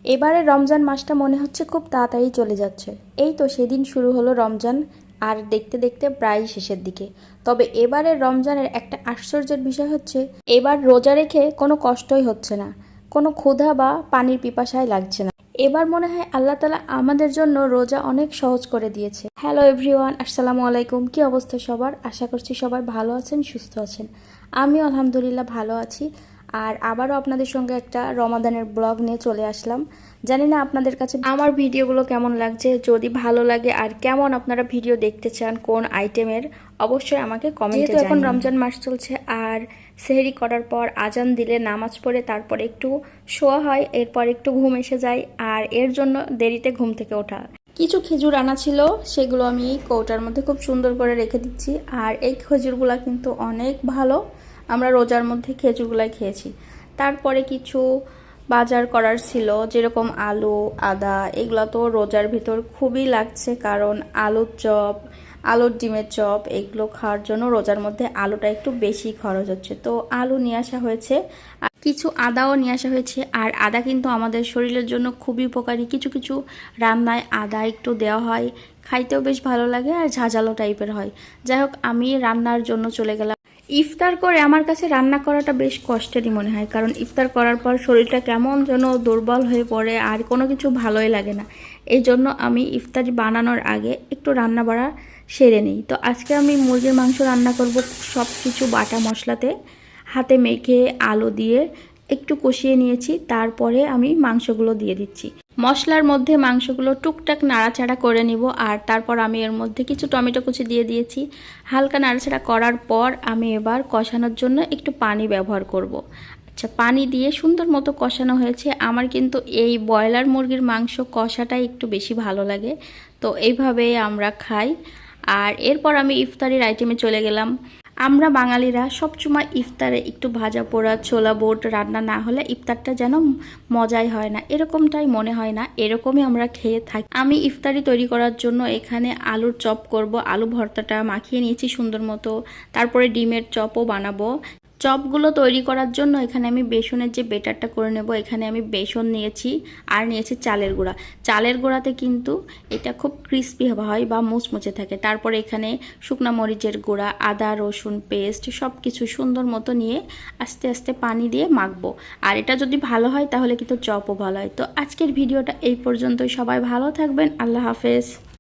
এবারে রমজান মাসটা মনে হচ্ছে খুব তাড়াতাড়ি চলে যাচ্ছে। এই তো সেদিন শুরু হলো রমজান, আর দেখতে দেখতে প্রায় শেষের দিকে। তবে এবারের রমজানের একটা আশ্চর্যের বিষয় হচ্ছে, এবার রোজা রেখে কোনো কষ্টই হচ্ছে না, কোনো ক্ষুধা বা পানির পিপাসায় লাগছে না। এবার মনে হয় আল্লাহ তাআলা আমাদের জন্য রোজা অনেক সহজ করে দিয়েছে। হ্যালো এভরিওয়ান, আসসালামু আলাইকুম। কি অবস্থা সবার? আশা করছি সবাই ভালো আছেন, সুস্থ আছেন। আমিও আলহামদুলিল্লাহ ভালো আছি। আর আবারও আপনাদের সঙ্গে একটা রমাদানের ব্লগ নিয়ে চলে আসলাম। জানি না আপনাদের কাছে আমার ভিডিওগুলো কেমন লাগছে, যদি ভালো লাগে আর কেমন আপনারা ভিডিও দেখতে চান, কোন আইটেমের, অবশ্যই আমাকে কমেন্টে জানান। এখন রমজান মাস চলছে, আর সেহরি করার পর আজান দিলে নামাজ পড়ে তারপরে একটু শোয়া হয়, এরপর একটু ঘুম এসে যায়, আর এর জন্য দেরিতে ঘুম থেকে ওঠা। কিছু খেজুর আনা ছিল, সেগুলো আমি কৌটার মধ্যে খুব সুন্দর করে রেখে দিচ্ছি। আর এই খেজুরগুলো কিন্তু অনেক ভালো, আমরা রোজার মধ্যে খেজুরগুলাই খেয়েছি। তারপরে কিছু বাজার করার ছিল, যেরকম আলু, আদা, এগুলো তো রোজার ভিতর খুবই লাগছে, কারণ আলুর চপ, আলুর ডিমের চপ এগুলো খাওয়ার জন্য রোজার মধ্যে আলুটা একটু বেশি খরচ হচ্ছে। তো আলু নিয়ে আসা হয়েছে, আর কিছু আদাও নিয়ে আসা হয়েছে। আর আদা কিন্তু আমাদের শরীরের জন্য খুবই উপকারী। কিছু কিছু রান্নায় আদা একটু দেওয়া হয়, খাইতেও বেশ ভালো লাগে, আর ঝাঁঝালো টাইপের হয়। যাই হোক, আমি রান্নার জন্য চলে গেলাম। ইফতার করে আমার কাছে রান্না করাটা বেশ কষ্টেরই মনে হয়, কারণ ইফতার করার পর শরীরটা কেমন যেন দুর্বল হয়ে পড়ে, আর কোনো কিছু ভালোই লাগে না। এই জন্য আমি ইফতারি বানানোর আগে একটু রান্না বাড়া সেরে নিই। তো আজকে আমি মুরগির মাংস রান্না করব, সব কিছু বাটা মশলাতে হাতে মেখে আলু দিয়ে একটু কষিয়ে নিয়েছি। তারপরে আমি মাংসগুলো দিয়ে দিচ্ছি। মশলার মধ্যে মাংসগুলো টুকটাক নাড়াচাড়া করে নিব, আর তারপর আমি এর মধ্যে কিছু টমেটো কুচি দিয়ে দিয়েছি। হালকা নাড়াচাড়া করার পর আমি এবার কষানোর জন্য একটু পানি ব্যবহার করব। আচ্ছা, পানি দিয়ে সুন্দর মতো কষানো হয়েছে। আমার কিন্তু এই ব্রয়লার মুরগির মাংস কষাটাই একটু বেশি ভালো লাগে, তো এইভাবেই আমরা খাই। আর এরপর আমি ইফতারির আইটেমে চলে গেলাম। আমরা বাঙালিরা সবসময় ইফতারে একটু ভাজা পোড়া ছোলা বুট রান্না না হলে ইফতারটা যেন মজাই হয় না, এরকমটাই মনে হয় না, এরকমই আমরা খেয়ে থাকি। আমি ইফতারি তৈরি করার জন্য এখানে আলুর চপ করব। আলু ভর্তাটা মাখিয়ে নিয়েছি সুন্দর মতো, তারপরে ডিমের চপও বানাবো। চপগুলো তৈরি করার জন্য এখানে আমি বেসনের যে বেটারটা করে নেব, এখানে আমি বেসন নিয়েছি, আর নিয়েছি চালের গুঁড়া। চালের গুঁড়াতে কিন্তু এটা খুব ক্রিস্পি হয় বা মুচমুচে থাকে। তারপরে এখানে শুকনা মরিচের গুঁড়া, আদা রসুন পেস্ট সব কিছু সুন্দর মতো নিয়ে আস্তে আস্তে পানি দিয়ে মাখবো। আর এটা যদি ভালো হয় তাহলে কিন্তু চপও ভালো হয়। তো আজকের ভিডিওটা এই পর্যন্তই। সবাই ভালো থাকবেন, আল্লাহ হাফেজ।